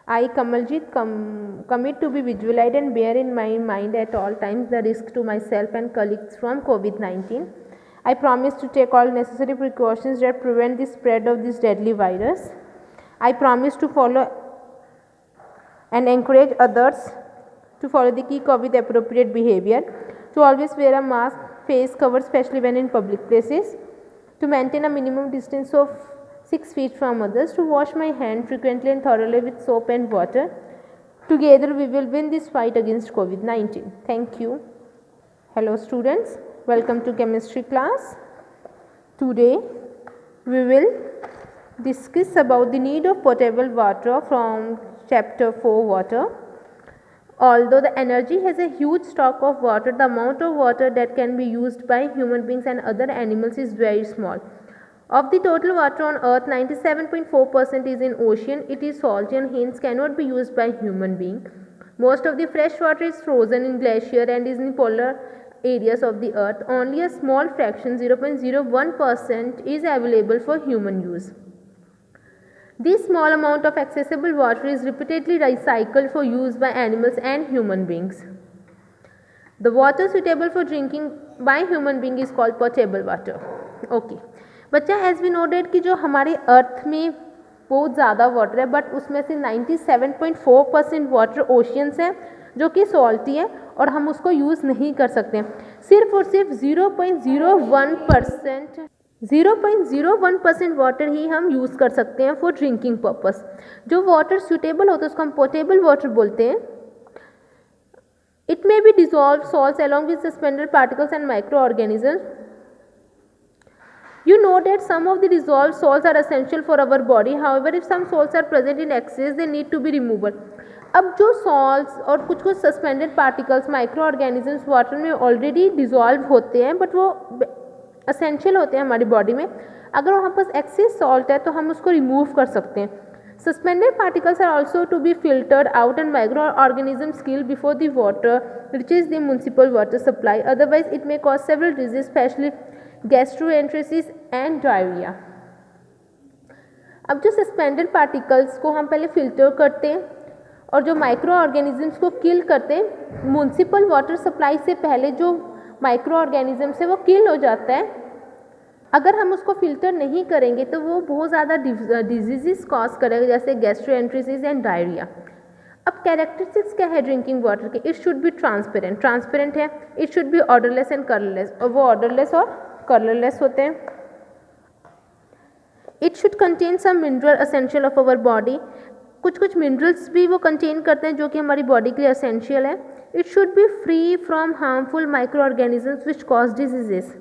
I, Kamaljeet, commit to be vigilant and bear in my mind at all times the risk to myself and colleagues from COVID-19. I promise to take all necessary precautions that prevent the spread of this deadly virus. I promise to follow and encourage others to follow the key COVID appropriate behavior, to always wear a mask, face cover, especially when in public places, to maintain a minimum distance of 6 feet from others, to wash my hands frequently and thoroughly with soap and water. Together we will win this fight against COVID-19. Thank you. Hello students, welcome to chemistry class. Today we will discuss about the need of potable water from chapter 4 water. Although the energy has a huge stock of water, the amount of water that can be used by human beings and other animals is very small. Of the total water on earth, 97.4% is in ocean. It is salty and hence cannot be used by human being. Most of the fresh water is frozen in glacier and is in polar areas of the earth. Only a small fraction, 0.01%, is available for human use. This small amount of accessible water is repeatedly recycled for use by animals and human beings. The water suitable for drinking by human being is called potable water. Okay. बच्चा as we noted कि जो हमारे अर्थ में बहुत ज़्यादा water है but उसमें से 97.4% वाटर ओशियंस है जो कि सॉल्टी है और हम उसको यूज़ नहीं कर सकते हैं. सिर्फ और सिर्फ 0.01% वाटर ही हम यूज़ कर सकते हैं फॉर ड्रिंकिंग पर्पस. जो वाटर सूटेबल होता है उसको हम पोटेबल वाटर बोलते हैं. It may be dissolve salts along with suspended particles and micro organisms. You know that some of the dissolved salts are essential for our body. However, if some salts are present in excess, they need to be removed. अब जो salts और कुछ suspended particles micro organisms water में already dissolve होते हैं but वो essential होते हैं हमारी बॉडी में. अगर वहाँ पास एक्सेस सॉल्ट है तो हम उसको रिमूव कर सकते हैं. Suspended particles are also to be filtered out and microorganisms killed before the water reaches the municipal water supply. Otherwise, it may cause several diseases, especially gastroenteritis and diarrhoea. अब जो suspended particles को हम पहले filter करते हैं और जो micro organisms को किल करते हैं, म्यूनिसिपल वाटर सप्लाई से पहले जो माइक्रो ऑर्गेनिजम्स है वो किल हो जाता है. अगर हम उसको फिल्टर नहीं करेंगे तो वो बहुत ज़्यादा डिजीज़ कॉज करेगा जैसे गैस्ट्रोएंट्रेसिस एंड डायरिया. अब कैरेक्टरिस्टिक्स क्या है ड्रिंकिंग वाटर के? इट शुड बी ट्रांसपेरेंट है. It should be odourless and colourless, और वो ऑर्डरलेस और कलरलेस होते हैं. It should contain some mineral essential of our body. कुछ मिनरल्स भी वो कंटेन करते हैं जो कि हमारी बॉडी के लिए असेंशियल है. It should B free from harmful micro organisms which cause diseases.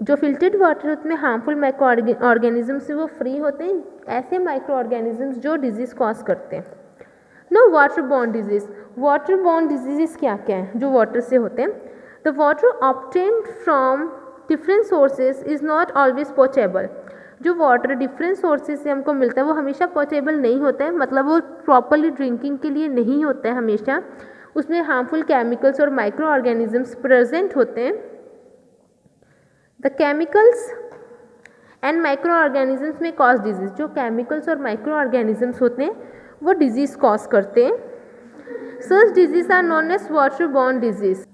जो फिल्टर्ड वाटर होते हैं हार्मफुल माइक्रो ऑर्गेनिजम्स से वो फ्री होते हैं, ऐसे माइक्रो ऑर्गेनिजम्स जो डिजीज कॉज करते हैं. No water borne disease. Water borne diseases क्या क्या हैं जो वाटर से होते हैं? The water obtained from different sources is not always potable. जो वाटर डिफरेंट सोर्सेज से हमको मिलता है वो हमेशा पोचेबल नहीं होता है, मतलब वो प्रॉपरली ड्रिंकिंग के लिए नहीं होता है हमेशा. उसमें हार्मफुल केमिकल्स और माइक्रो ऑर्गेनिजम्स प्रेजेंट होते हैं. The chemicals and micro organisms may cause disease. जो केमिकल्स और माइक्रो ऑर्गेनिजम्स होते हैं वो डिजीज कॉज करते हैं. Such disease are known as water borne disease.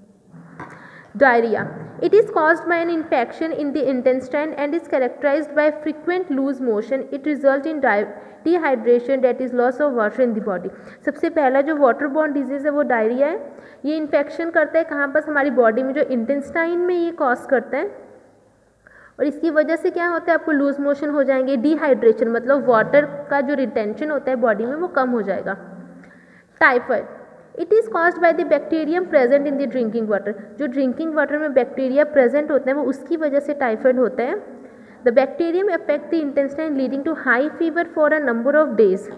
Diarrhea. It is caused by an infection in the intestine and is characterized by frequent loose motion. It results in dehydration, that is loss of water in the body. सबसे पहला जो water borne disease है वो diarrhoea है. ये infection करता है कहाँ पर? हमारी बॉडी में जो इंटेस्टाइन में ये कॉज करता है और इसकी वजह से क्या होता है? आपको लूज मोशन हो जाएंगे. डिहाइड्रेशन मतलब वाटर का जो रिटेंशन होता है बॉडी में वो कम हो जाएगा. Typhoid. It is caused by the bacterium present in the drinking water. जो ड्रिंकिंग वाटर में बैक्टीरिया प्रेजेंट होते हैं वो उसकी वजह से टाइफाइड होता है. The bacterium affect the intestine leading to high fever for a number of days.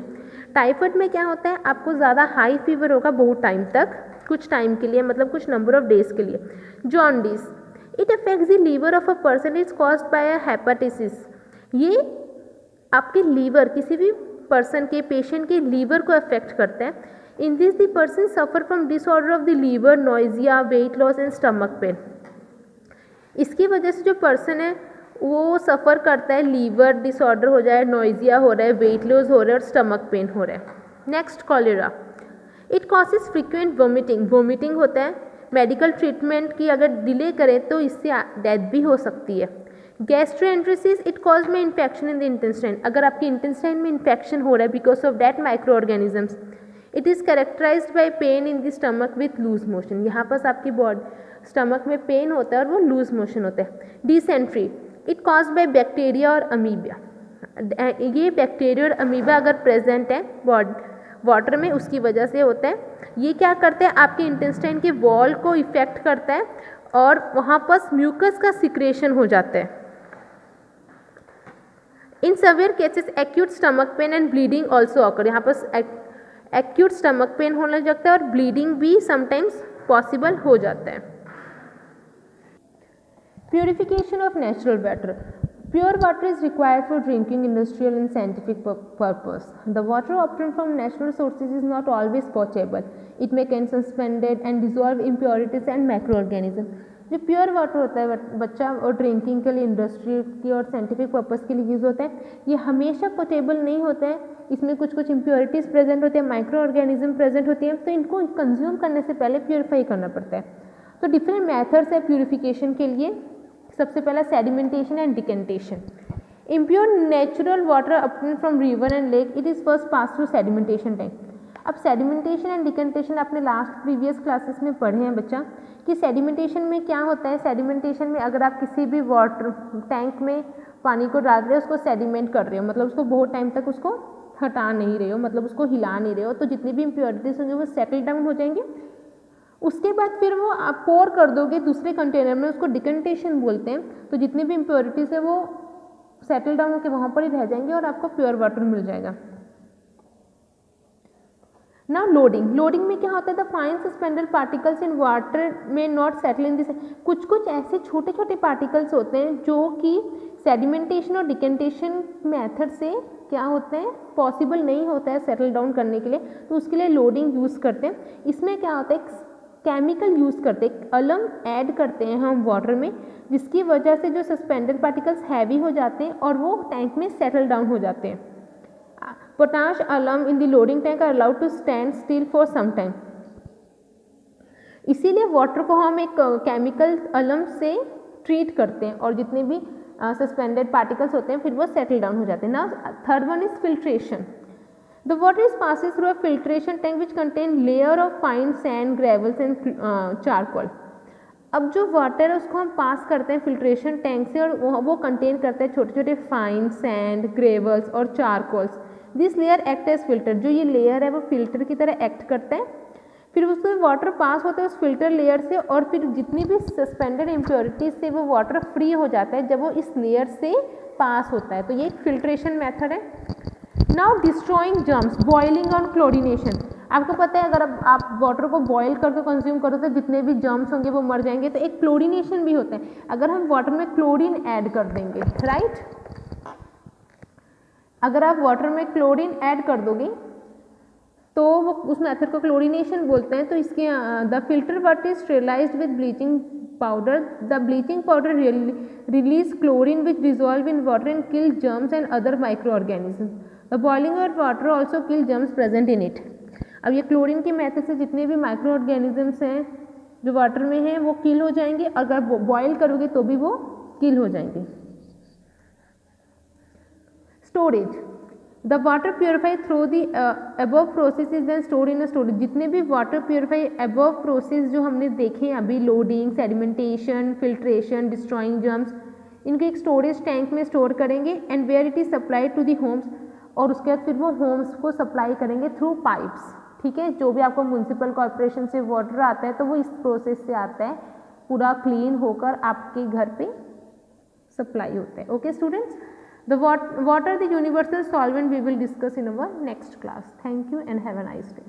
Typhoid में क्या होता है? आपको ज़्यादा हाई फीवर होगा बहुत टाइम तक, कुछ टाइम के लिए, मतलब कुछ नंबर ऑफ डेज के लिए. Jaundice. It affects the liver of a person. Is caused by a hepatitis. ये आपके लीवर, किसी भी पर्सन के, पेशेंट के लीवर को अफेक्ट करता है. In this, the person suffer from disorder of the liver, nausea, weight loss and stomach pain. इसकी वजह से जो पर्सन है वो सफ़र करता है, लीवर डिसऑर्डर हो जाए, नोइजिया हो रहा है, वेट लॉस हो रहा है और स्टमक पेन हो रहा है. Next cholera, it causes frequent vomiting, vomiting होता है, मेडिकल ट्रीटमेंट की अगर डिले करें तो इससे डेथ भी हो सकती है। गैस्ट्रोएंट्रिसिस, इट कॉज में इन्फेक्शन इन द इंटेस्टाइन, अगर आपके इंटेस्टाइन में इन्फेक्शन हो रहा है because of that micro organisms. It is characterised by pain in the stomach with loose motion, यहाँ पर आपकी बॉडी स्टमक में पेन होता है और वो लूज मोशन होता है। Dysentery, it cause by bacteria और अमीबिया, ये बैक्टीरिया और अमीबा अगर प्रेजेंट है वाटर में उसकी वजह से होता है। ये क्या करते हैं, आपके इंटेस्टाइन के वॉल को इफेक्ट करता है और वहाँ पर म्यूकस का सिक्रेशन हो जाता है। In severe cases acute stomach pain and bleeding also occur, यहाँ पर एक्यूट स्टमक पेन होने लगता है और ब्लीडिंग भी समटाइम्स पॉसिबल हो जाता है। Purification of natural water, pure water is required for drinking, industrial and scientific purpose. The water obtained from natural sources is not always potable. It may contain suspended and dissolved impurities and microorganisms. जो pure water होता है बच्चा और drinking के लिए, industry की और scientific purpose के लिए यूज़ होता है, ये हमेशा पोटेबल नहीं होता है, इसमें कुछ कुछ इम्प्योरिटीज़ प्रेजेंट होते हैं, माइक्रो ऑर्गेनिज्म प्रेजेंट होती है, तो इनको कंज्यूम करने से पहले प्योरीफाई करना पड़ता है। तो डिफरेंट मेथड्स है प्योरीफिकेशन के लिए। सबसे पहला sedimentation and decantation. Impure natural water obtained from river and lake, it is first pass through sedimentation tank. अब सेडिमेंटेशन एंड डिकेंटेशन आपने लास्ट प्रीवियस क्लासेस में पढ़े हैं बच्चा कि सेडिमेंटेशन में क्या होता है। सेडिमेंटेशन में अगर आप किसी भी वाटर टैंक में पानी को डाल रहे हो, उसको सेडिमेंट कर रहे हो, मतलब उसको बहुत टाइम तक उसको हटा नहीं रहे हो, मतलब उसको हिला नहीं रहे हो, तो जितनी भी इम्प्योरिटीज होंगी वो सेटल डाउन हो जाएंगे। उसके बाद फिर वो आप पोर कर दोगे दूसरे कंटेनर में, उसको डिकेंटेशन बोलते हैं। तो जितनी भी इम्प्योरिटीज है वो सेटल डाउन होकर वहाँ पर ही रह जाएंगे और आपको प्योर वाटर मिल जाएगा। नाउ लोडिंग, लोडिंग में क्या होता है, the fine suspended particles in water में नॉट सेटल इन दिस, कुछ कुछ ऐसे छोटे छोटे पार्टिकल्स होते हैं जो कि सेडिमेंटेशन और डिकेंटेशन मेथड से क्या होते हैं, पॉसिबल नहीं होता है सेटल डाउन करने के लिए, तो उसके लिए लोडिंग यूज़ करते हैं। इसमें क्या होता है, केमिकल यूज़ करते हैं, अलम ऐड करते हैं हम वाटर में, जिसकी वजह से जो सस्पेंडेड पार्टिकल्स हैवी हो जाते हैं और वो टैंक में सेटल डाउन हो जाते हैं। Potash alum in the loading tank are allowed to stand still for some time, इसीलिए वाटर को हम एक केमिकल अलम से ट्रीट करते हैं और जितने भी सस्पेंडेड पार्टिकल्स होते हैं फिर वो सेटल डाउन हो जाते हैं। Now third one is filtration. The water is passes through a filtration tank which contain layer of fine sand, gravels and charcoal. अब जो वाटर है उसको हम पास करते हैं फिल्ट्रेशन टैंक से और वो कंटेन करते हैं छोटे छोटे फाइन सैंड, ग्रेवल्स और charcoals. This layer act as filter, जो ये लेयर है वो फिल्टर की तरह एक्ट करता है। फिर उससे वाटर पास होता है उस फिल्टर लेयर से और फिर जितनी भी सस्पेंडेड इम्प्योरिटीज से वो वाटर फ्री हो जाता है जब वो इस लेयर से पास होता है, तो ये एक फिल्ट्रेशन मेथड है। नाउ डिस्ट्रॉइंग जर्म्स, बॉइलिंग और क्लोरिनेशन। आपको पता है अगर आप वाटर को बॉयल करके कंज्यूम करो तो जितने भी जर्म्स होंगे वो मर जाएंगे, तो एक क्लोरिनेशन भी होता है अगर हम वाटर में क्लोरीन ऐड कर देंगे, राइट। अगर आप वाटर में क्लोरीन ऐड कर दोगे तो वो उस मेथड को क्लोरिनेशन बोलते हैं। तो इसके the filter water is sterilised with bleaching powder. The bleaching powder release chlorine which dissolve in water and kill germs and other microorganisms. The boiling of water also kill germs present in it. अब ये chlorine की method से जितने भी micro organisms हैं जो water में हैं वो किल हो जाएंगे, अगर बॉयल करोगे तो भी वो किल हो जाएंगे। Storage, the water purify through the above process is then store in storage. जितने भी वाटर प्योरीफाई अबव प्रोसेस जो हमने देखे अभी, loading, sedimentation, filtration, destroying germs, इनको एक स्टोरेज टैंक में स्टोर करेंगे and where it is supplied to the homes, और उसके बाद फिर वो होम्स को सप्लाई करेंगे थ्रू पाइप्स। ठीक है, जो भी आपको म्यूनसिपल कॉर्पोरेशन से वाटर आता है तो वो इस प्रोसेस से आता है, पूरा क्लीन होकर आपके घर पे सप्लाई होता है। Okay students, the water the universal solvent we will discuss in our next class. Thank you and have a nice day.